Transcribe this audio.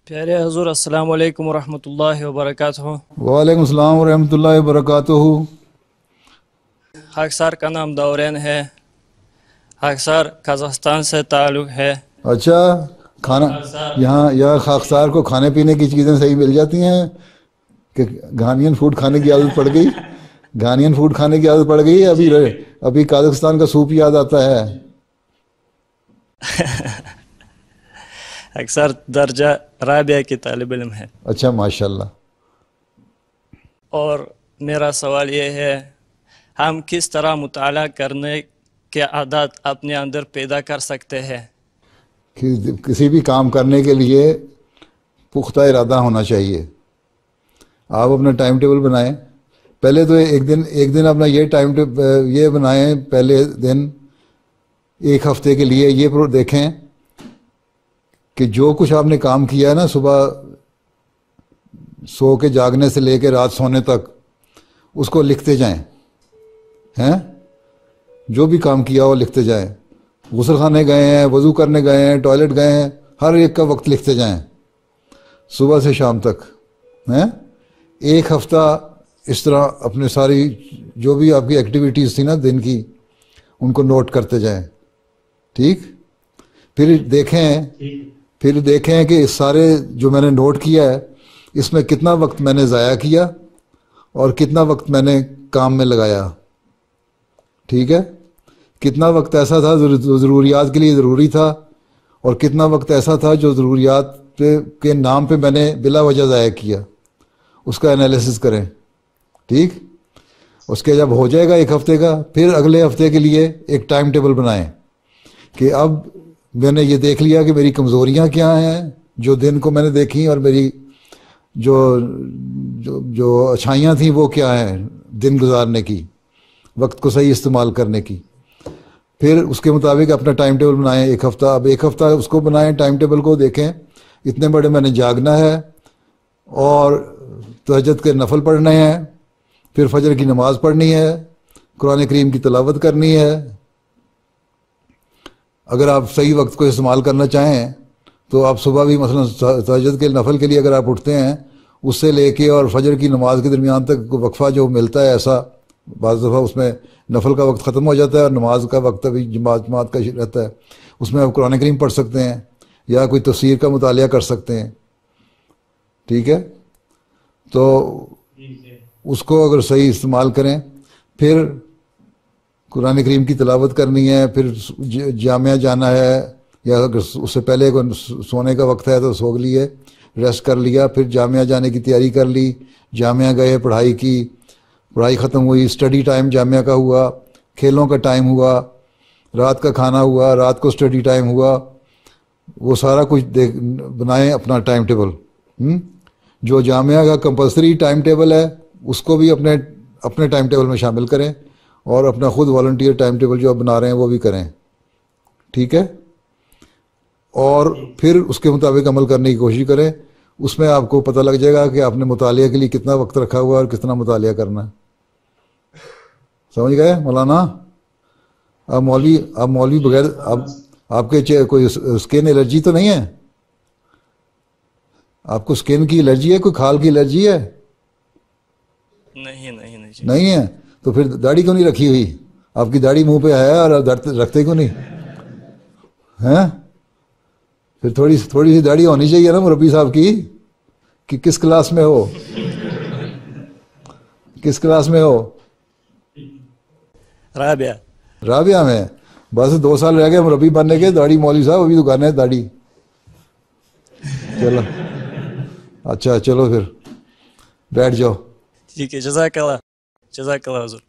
پیارے حضور السلام علیکم ورحمۃ اللہ وبرکاتہ۔ وعلیکم السلام ورحمۃ اللہ وبرکاتہ۔ خاکسار کا نام دورین ہے، خاکسار قازقستان سے تعلق ہے۔ اچھا، کھانا یہاں خاکسار کو کھانے پینے کی چیزیں صحیح مل جاتی ہیں کہ گھانین فوڈ کھانے کی عادت پڑ گئی؟ گھانین فوڈ کھانے کی عادت پڑ گئی؟ ابھی قازقستان کا سوپ یاد آتا ہے۔ اکثر درجہ رابعہ کی طالب علم ہے۔ اچھا، ماشاءاللہ۔ اور میرا سوال یہ ہے، ہم کس طرح مطالعہ کرنے کے عادات اپنے اندر پیدا کر سکتے ہیں؟ کسی بھی کام کرنے کے لیے پختہ ارادہ ہونا چاہیے۔ آپ اپنا ٹائم ٹیبل بنائیں۔ پہلے تو ایک دن اپنا یہ بنائیں، پہلے دن ایک ہفتے کے لیے یہ دیکھیں کہ جو کچھ آپ نے کام کیا ہے نا، صبح سو کے جاگنے سے لے کے رات سونے تک، اس کو لکھتے جائیں۔ جو بھی کام کیا وہ لکھتے جائیں۔ غسل خانے گئے ہیں، وضو کرنے گئے ہیں، ٹوائلٹ گئے ہیں، ہر ایک کا وقت لکھتے جائیں صبح سے شام تک۔ ایک ہفتہ اس طرح اپنے ساری جو بھی آپ کی ایکٹیویٹیز تھی نا دن کی، ان کو نوٹ کرتے جائیں۔ ٹھیک؟ پھر دیکھیں کہ اس سارے جو میں نے نوٹ کیا ہے، اس میں کتنا وقت میں نے ضائع کیا اور کتنا وقت میں نے کام میں لگایا۔ ٹھیک ہے؟ کتنا وقت ایسا تھا جو ضروریات کے لیے ضروری تھا، اور کتنا وقت ایسا تھا جو ضروریات کے نام پہ میں نے بلا وجہ ضائع کیا۔ اس کا انالیسس کریں۔ ٹھیک؟ اس کے جب ہو جائے گا ایک ہفتے کا، پھر اگلے ہفتے کے لیے ایک ٹائم ٹیبل بنائیں کہ اب میں نے یہ دیکھ لیا کہ میری کمزوریاں کیا ہیں جو دن کو میں نے دیکھی، اور میری جو اچھائیاں تھیں وہ کیا ہیں دن گزارنے کی، وقت کو صحیح استعمال کرنے کی۔ پھر اس کے مطابق اپنا ٹائم ٹیبل بنائیں ایک ہفتہ۔ اب ایک ہفتہ اس کو بنائیں، ٹائم ٹیبل کو دیکھیں، اتنے بڑے میں نے جاگنا ہے اور تہجد کے نفل پڑھنے ہیں، پھر فجر کی نماز پڑھنی ہے، قرآن کریم کی تلاوت کرنی ہے۔ اگر آپ صحیح وقت کو استعمال کرنا چاہیں تو آپ صبح بھی مثلا تہجد کے نفل کے لیے اگر آپ اٹھتے ہیں، اس سے لے کے اور فجر کی نماز کے درمیان تک وقفہ جو ملتا ہے، ایسا بعض دفعہ اس میں نفل کا وقت ختم ہو جاتا ہے اور نماز کا وقت ابھی جماعت کا رہتا ہے، اس میں آپ قرآن کریم پڑھ سکتے ہیں یا کوئی تفسیر کا مطالعہ کر سکتے ہیں۔ ٹھیک ہے؟ تو اس کو اگر صحیح استعمال کریں، پھر قرآن کریم کی تلاوت کرنی ہے، پھر جامعہ جانا ہے، یا اگر اس سے پہلے سونے کا وقت ہے تو سو لیے، ریسٹ کر لیا، پھر جامعہ جانے کی تیاری کر لی، جامعہ گئے، پڑھائی کی، پڑھائی ختم ہوئی، اسٹڈی ٹائم جامعہ کا ہوا، کھیلوں کا ٹائم ہوا، رات کا کھانا ہوا، رات کو اسٹڈی ٹائم ہوا، وہ سارا کچھ بنائیں اپنا ٹائم ٹیبل۔ جو جامعہ کا کمپلسری ٹائم ٹیبل ہے اس کو بھی اپنے ٹائم ٹیبل میں شامل کریں، اور اپنا خود والنٹیئر ٹائم ٹیبل جو آپ بنا رہے ہیں وہ بھی کریں۔ ٹھیک ہے؟ اور پھر اس کے مطابق عمل کرنے کی کوشش کریں۔ اس میں آپ کو پتہ لگ جائے گا کہ آپ نے مطالعے کے لیے کتنا وقت رکھا ہوا ہے اور کتنا مطالعہ کرنا ہے۔ سمجھ گئے مولانا؟ آپ مولوی بغیر آپ کے کوئی اسکن الرجی تو نہیں ہے؟ آپ کو اسکن کی الرجی ہے؟ کوئی کھال کی الرجی ہے؟ نہیں ہے؟ تو پھر داڑھی کیوں نہیں رکھی ہوئی؟ آپ کی داڑھی منہ پہ ہے اور رکھتے کیوں نہیں ہیں؟ پھر تھوڑی سی داڑھی ہونی چاہیے نا مربی صاحب کی، کہ کس کلاس میں ہو؟ کس کلاس میں ہو؟ رابعہ میں۔ بس 2 سال رہ گئے مربی بننے کے، داڑھی مولوی صاحب ابھی دکان ہے داڑھی۔ چلو اچھا، چلو پھر بیٹھ جاؤ۔ ٹھیک ہے، جزاک اللہ حضور۔